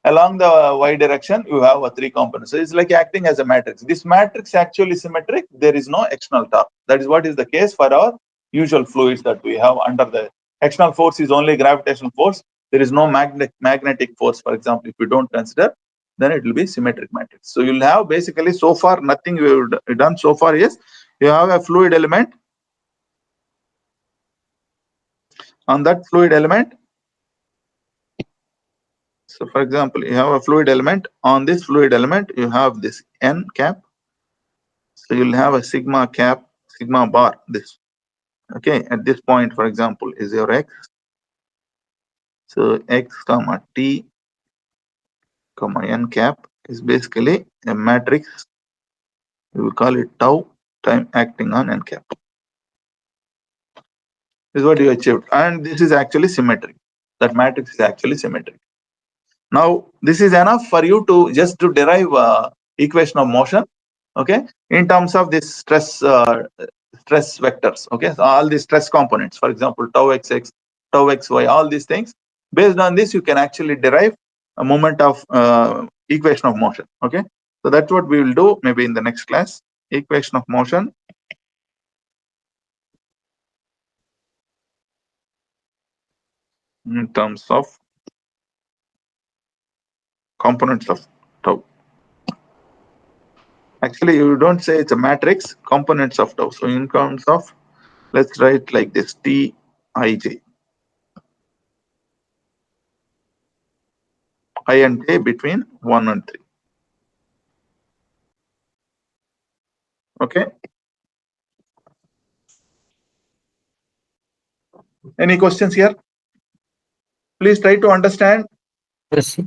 along the y direction, you have a three components. So it's like acting as a matrix. This matrix actually symmetric. There is no external torque. That is what is the case for our usual fluids that we have under the external force is only gravitational force. There is no magnetic force. For example, if you don't consider, then it will be symmetric matrix. So you'll have basically so far nothing we've done so far is you have a fluid element. On that fluid element, so for example, you have a fluid element. On this fluid element, you have this n cap. So you'll have a sigma cap, sigma bar, this. Okay, at this point, for example, is your x. So x comma t comma n cap is basically a matrix. We will call it tau time acting on n cap. This is what you achieved. And this is actually symmetric. That matrix is actually symmetric. Now, this is enough for you to just to derive equation of motion. Okay, in terms of this stress vectors. Okay, so all these stress components, for example, tau xx, tau xy, all these things. Based on this, you can actually derive a moment of equation of motion. Okay, so that's what we will do maybe in the next class. Equation of motion in terms of components of tau. Actually, you don't say it's a matrix, components of tau. So in terms of, let's write like this, Tij. I and j between 1 and 3. Okay. Any questions here? Please try to understand. Yes.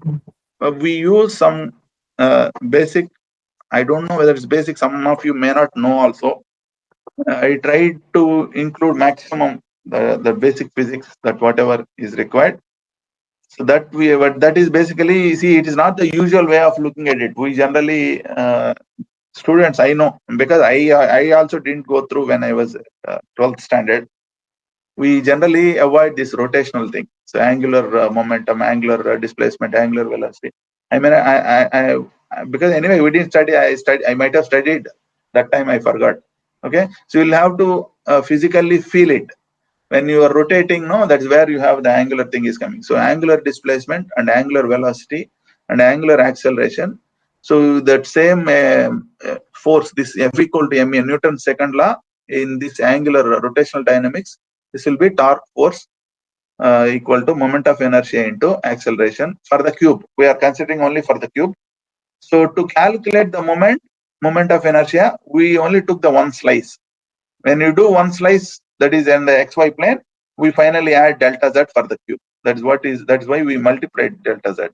We use some basic, I don't know whether it's basic, some of you may not know also. I tried to include maximum the basic physics, that whatever is required. So that but that is basically, see, it is not the usual way of looking at it. We generally, students, I know, because I also didn't go through when I was 12th standard. We generally avoid this rotational thing. So angular momentum, angular displacement, angular velocity. I mean, I because anyway we didn't study. I might have studied that time. I forgot. Okay, so you'll have to physically feel it when you are rotating. No, that's where you have the angular thing is coming. So angular displacement and angular velocity and angular acceleration. So that same force, this F equal to ma, Newton's second law in this angular rotational dynamics. This will be torque force equal to moment of inertia into acceleration for the cube. We are considering only for the cube. So to calculate the moment of inertia, we only took the one slice. When you do one slice, that is in the xy plane, we finally add delta z for the cube. That is why we multiplied delta z.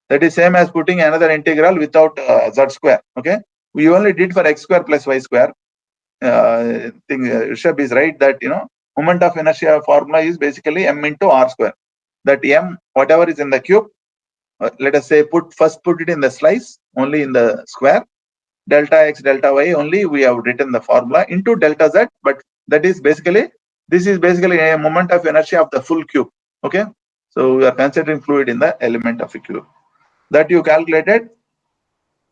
That is same as putting another integral without z square. Okay, we only did for x square plus y square. Rishabh is right that moment of inertia formula is basically m into r square. That m, whatever is in the cube, let us say first put it in the slice, only in the square. Delta x, delta y, only we have written the formula into delta z, but That is basically, this is basically a moment of inertia of the full cube. Okay, so we are considering fluid in the element of a cube that you calculated.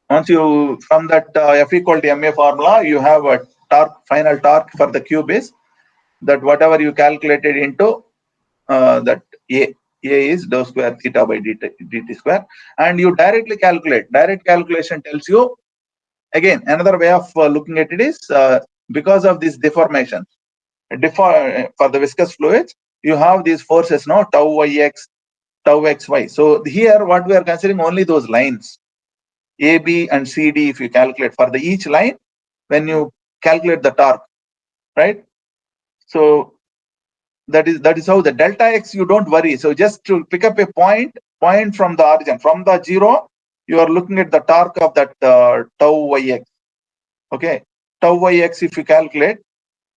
Once you, from that F equal to ma formula, you have a torque, final torque for the cube is that whatever you calculated into that A is dou square theta by dt square, and you directly calculate. Direct calculation tells you, again, another way of looking at it is because of this deformation, for the viscous fluids, you have these forces, no, tau yx, tau xy. So here what we are considering only those lines, AB and CD. If you calculate for the each line, when you calculate the torque, right? So that is how the delta x, you don't worry. So just to pick up a point from the origin, from the 0, you are looking at the torque of that tau yx. Okay, tau yx, if you calculate,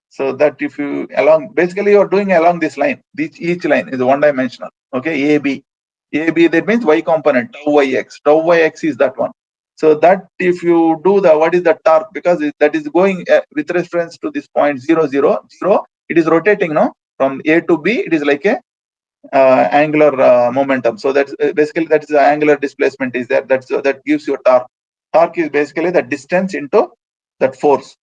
so that if you basically you are doing along this line, each line is one dimensional. Okay, AB, that means y component, tau yx is that one. So that if you do the, what is the torque, because that is going with reference to this point 0, 0, 0, it is rotating, no, from A to B, it is like a angular momentum. So that's basically, that is the angular displacement is there. That gives you a torque. Torque is basically the distance into that force.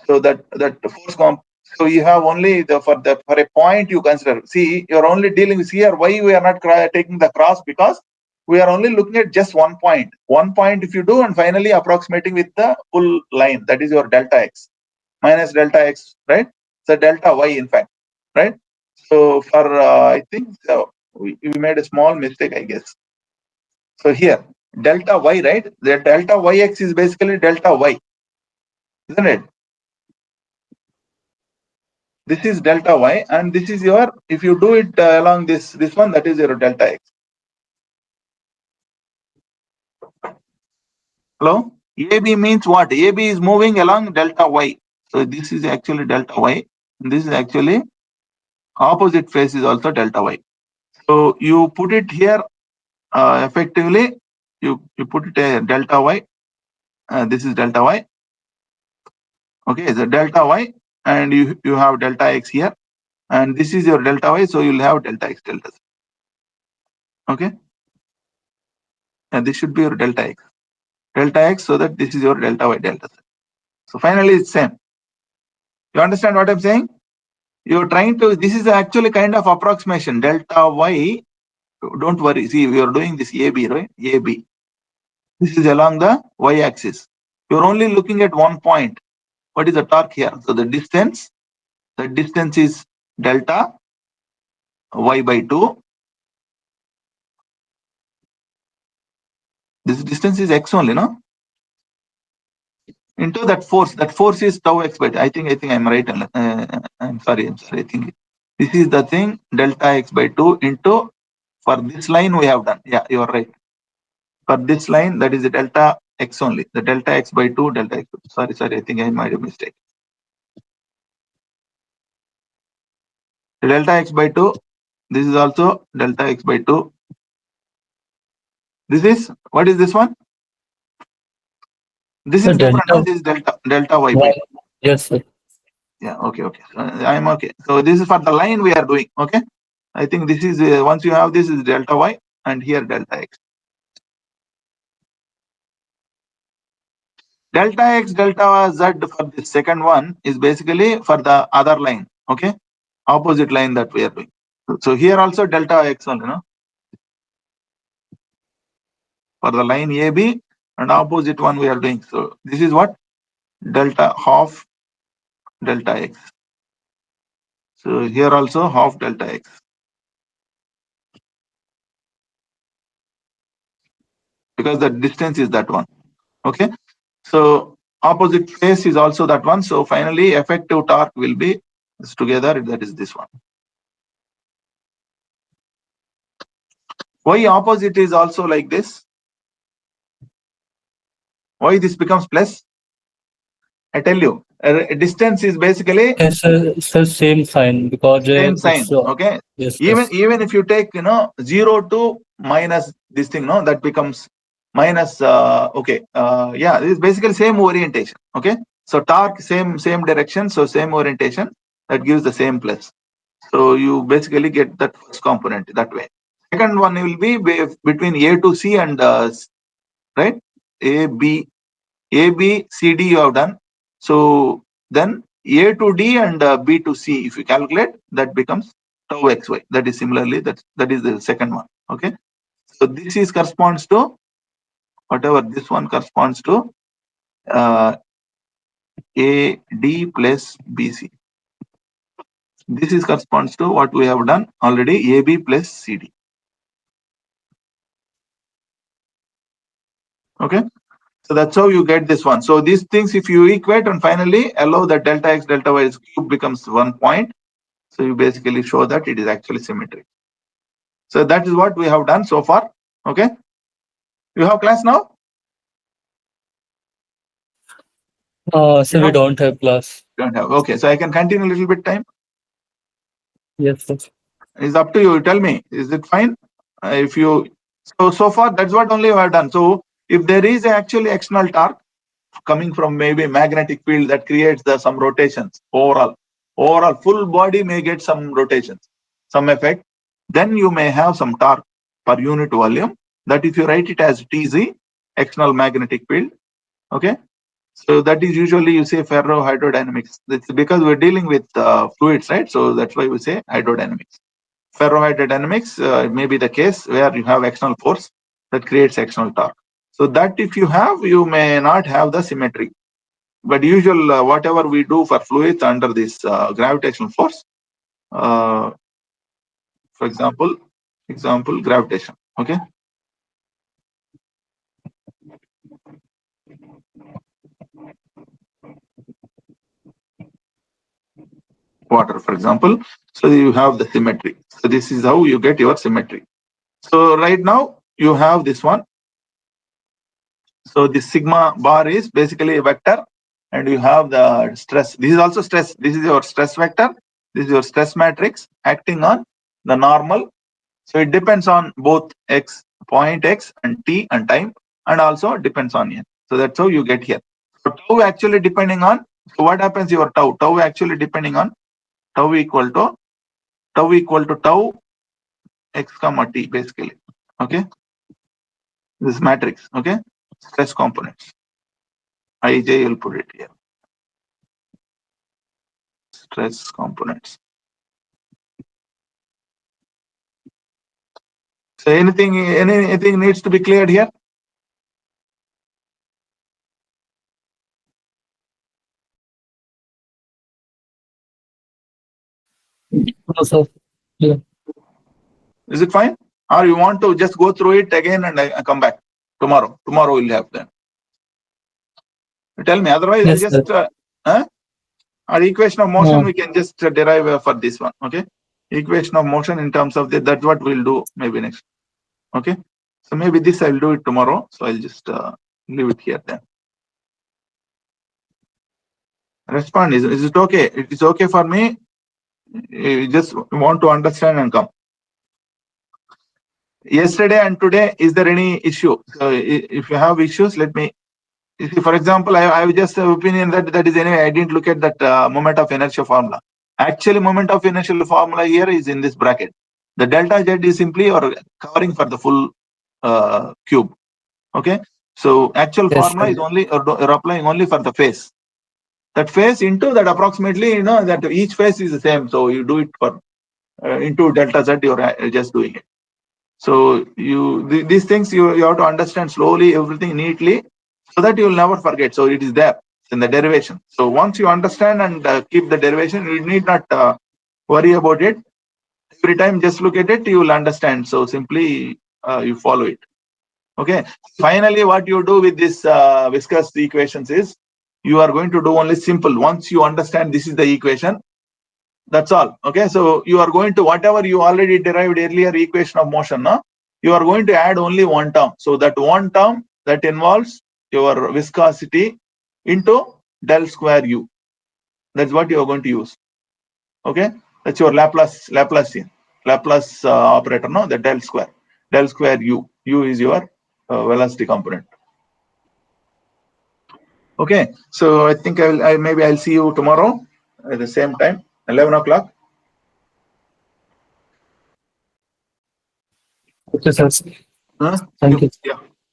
So that force so you have only for a point you consider. See, you're only dealing with here. Why we are not taking the cross? Because we are only looking at just one point. One point if you do, and finally approximating with the full line. That is your delta x minus delta x, right? So delta y, in fact, right? So for I think we made a small mistake, I guess. So here delta y, right? The delta yx is basically delta y, isn't it? This is delta y, and this is your, if you do it along this one, that is your delta x. Hello? AB means what? AB is moving along delta y. So this is actually delta y. And this is actually opposite phase is also delta y. So you put it here effectively, you put it a delta y. This is delta y. Okay, the delta y, and you have delta x here, and this is your delta y, so you'll have delta x, delta z. Okay, and this should be your delta x, so that this is your delta y, delta z. So finally it's same. You understand what I'm saying? You're trying to, this is actually kind of approximation. Delta y, don't worry, see, we are doing this AB, right? AB. This is along the y axis. You're only looking at one point. What is the torque here? So the distance is delta y by 2. This distance is x only, no? Into that force. That force is tau x by 2. I think I'm right. I'm sorry. I think this is the thing, delta x by 2 into, for this line we have done. Yeah, you are right. For this line, that is the delta x only. The delta x by 2, delta x. Sorry. I think I made a mistake. The delta x by 2. This is also delta x by 2. This is, what is this one? This is different. No? This is delta y by 2. Yes, sir. Yeah, okay. I'm okay. So this is for the line we are doing. Okay. I think this is, once you have this is delta y, and here delta x. Delta x, delta z for the second one is basically for the other line. Okay. Opposite line that we are doing. So here also delta x only, no? For the line AB, and opposite one we are doing. So this is what? Delta half delta x. So here also half delta x. Because the distance is that one. Okay. So opposite phase is also that one. So finally effective torque will be together, that is this one. Why opposite is also like this? Why this becomes plus? I tell you, distance is basically Yes, sir, same sign because same sign. it's Okay. yes, Even if you take 0 to minus this thing, no, that becomes minus. Okay. Yeah, this is basically same orientation. Okay. So torque, same direction, so same orientation, that gives the same place. So you basically get that first component that way. Second one will be between A to C and right, A, B, C, D you have done. So then A to D and B to C, if you calculate, that becomes tau xy. That is similarly, that is the second one. Okay. So this is corresponds to whatever this one corresponds to AD plus BC. This is corresponds to what we have done already, AB plus CD. Okay. So that's how you get this one. So these things, if you equate and finally allow that delta x delta y is cube becomes 1 point. So you basically show that it is actually symmetric. So that is what we have done so far. Okay. You have class now? So we don't have class. Don't have. Okay. So I can continue a little bit time. Yes, sir. It's up to you. Tell me, is it fine? If you so far that's what only we have done. So if there is actually external torque coming from maybe magnetic field that creates some rotations overall full body may get some rotations, some effect, then you may have some torque per unit volume, that if you write it as TZ, external magnetic field. Okay. So that is usually you say ferrohydrodynamics. It's because we're dealing with fluids, right? So that's why we say hydrodynamics. Ferrohydrodynamics may be the case where you have external force that creates external torque. So that if you have, you may not have the symmetry. But usual whatever we do for fluids under this gravitational force, for example, gravitation. Okay. Water, for example. So you have the symmetry. So this is how you get your symmetry. So right now you have this one. So the sigma bar is basically a vector, and you have the stress. This is also stress. This is your stress vector. This is your stress matrix acting on the normal. So it depends on both x, point x, and t and time, and also depends on n. So that's how you get here. So tau actually depending on, so what happens your tau? Tau actually depending on tau equal to tau x comma t basically. Okay. This matrix. Okay. Stress components. Ij will put it here. Stress components. So anything needs to be cleared here? No, sir. Yeah. Is it fine? Or you want to just go through it again and come back tomorrow? Tomorrow we'll have that. Tell me. Otherwise, Yes, just our equation of motion we can just derive for this one. Okay. Equation of motion in terms of that's what we'll do maybe next. Okay. So maybe this I'll do it tomorrow. So I'll just leave it here then. Respond. Is it okay? It is okay for me. You just want to understand and come. Yesterday and today, is there any issue? So if you have issues, let me. For example, I have just an opinion that is anyway. I didn't look at that moment of inertia formula. Actually, moment of inertial formula here is in this bracket. The delta z is simply or covering for the full cube. Okay. So actual formula is only or applying only for the face. That face into that approximately, that each face is the same. So you do it for into delta z, you're just doing it. So these things you have to understand slowly, everything neatly, so that you will never forget. So it is there in the derivation. So once you understand and keep the derivation, you need not worry about it. Every time just look at it, you will understand. So simply you follow it. Okay. Finally, what you do with this viscous equations is you are going to do only simple. Once you understand this is the equation, that's all. Okay. So you are going to whatever you already derived earlier equation of motion, you are going to add only one term. So that one term that involves your viscosity into del square u. That's what you are going to use. Okay. That's your Laplacian operator, no? The del square u. U is your velocity component. Okay, so I think maybe I'll see you tomorrow at the same time, 11 o'clock. Okay, sir. Huh? Thank you.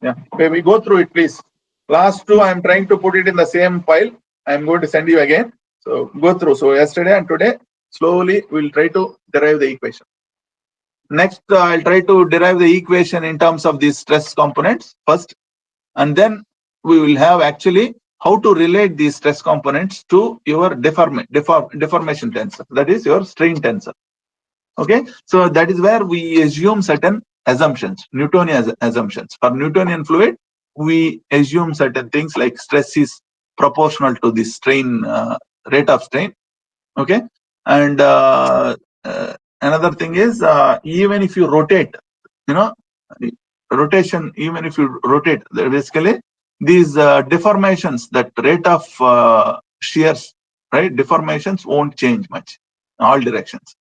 Yeah. Maybe go through it, please. Last two, I'm trying to put it in the same file. I'm going to send you again. So go through. So yesterday and today, slowly we'll try to derive the equation. Next, I'll try to derive the equation in terms of these stress components first, and then we will have actually how to relate these stress components to your deformation tensor, that is your strain tensor. Okay, so that is where we assume certain assumptions, Newtonian assumptions. For Newtonian fluid, we assume certain things like stress is proportional to the strain, rate of strain. Okay, and another thing is even if you rotate, you know, rotation, even if you rotate, basically these deformations, that rate of shears, right, deformations won't change much in all directions.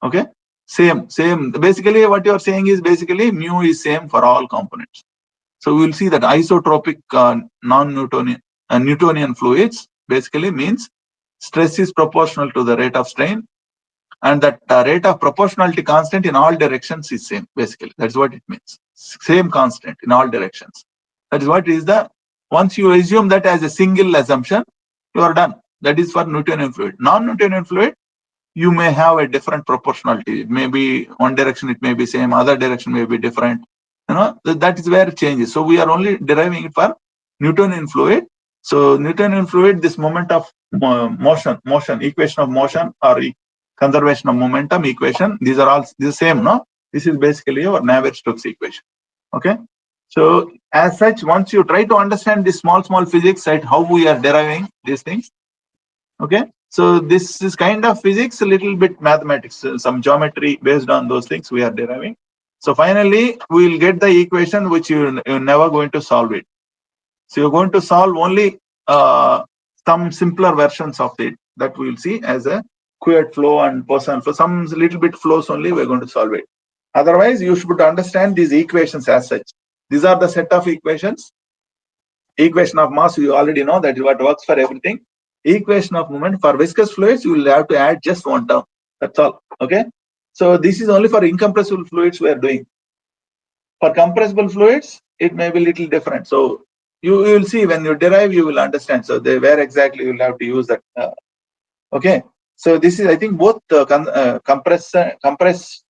Okay, same. Basically, what you are saying is basically mu is same for all components. So we will see that isotropic non-Newtonian Newtonian fluids basically means stress is proportional to the rate of strain, and that rate of proportionality constant in all directions is same. Basically, that's what it means. Same constant in all directions. That is what is the. Once you assume that as a single assumption, you are done. That is for Newtonian fluid. Non-Newtonian fluid, you may have a different proportionality. Maybe one direction it may be same, other direction may be different. That is where it changes. So we are only deriving it for Newtonian fluid. So Newtonian fluid, this moment of motion, equation of motion, or conservation of momentum equation, these are all the same, no? This is basically your Navier-Stokes equation. Okay. So as such, once you try to understand this small physics, right, how we are deriving these things. Okay, so this is kind of physics, a little bit mathematics, some geometry based on those things we are deriving. So finally, we will get the equation which you're never going to solve it. So you're going to solve only some simpler versions of it that we will see as a Couette flow and Poisson flow. Some little bit flows only we're going to solve it. Otherwise, you should understand these equations as such. These are the set of equations. Equation of mass, you already know that is what works for everything. Equation of moment for viscous fluids, you will have to add just one term. That's all. Okay. So this is only for incompressible fluids we are doing. For compressible fluids, it may be little different. So you will see when you derive, you will understand. So where exactly you will have to use that. Okay. So this is, I think, both compressibility,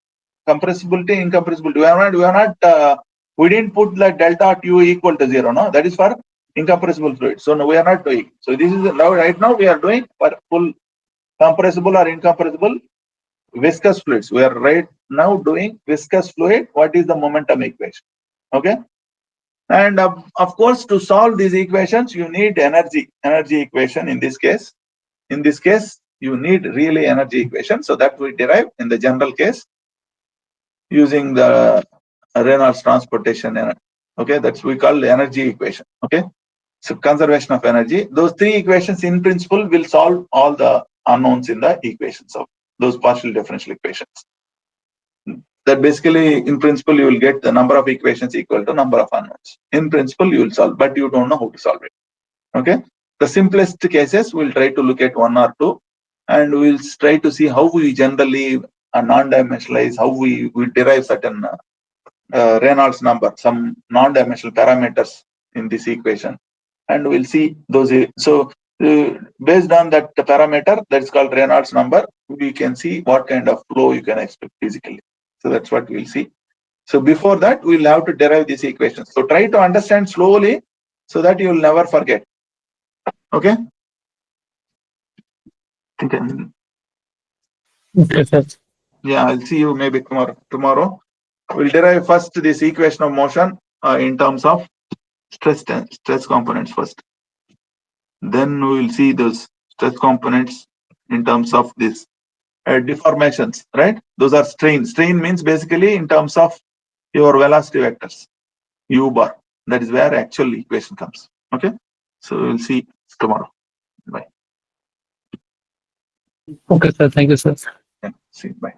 incompressibility. We didn't put the delta Q equal to 0. No, that is for incompressible fluid. So no, we are not doing. So this is now, right now we are doing for full compressible or incompressible viscous fluids. We are right now doing viscous fluid. What is the momentum equation? Okay. And of course, to solve these equations, you need energy equation in this case. In this case, you need really energy equation. So that we derive in the general case using the Reynolds transportation energy. Okay, that's we call the energy equation. Okay, so conservation of energy. Those three equations in principle will solve all the unknowns in the equations of those partial differential equations. That basically, in principle, you will get the number of equations equal to number of unknowns. In principle, you will solve, but you don't know how to solve it. Okay, the simplest cases we'll try to look at one or two, and we'll try to see how we generally non-dimensionalize, how we derive certain Reynolds number, some non-dimensional parameters in this equation, and we'll see those. So based on that parameter that's called Reynolds number, we can see what kind of flow you can expect physically. So that's what we'll see. So before that, we'll have to derive these equations. So try to understand slowly so that you'll never forget. Okay. Okay, sir. yeah, I'll see you maybe tomorrow. We'll derive first this equation of motion in terms of stress components first. Then we will see those stress components in terms of this deformations, right? Those are strain. Strain means basically in terms of your velocity vectors, u bar. That is where actual equation comes. Okay. So we'll see tomorrow. Bye. Okay, sir. Thank you, sir. Yeah, see. Bye.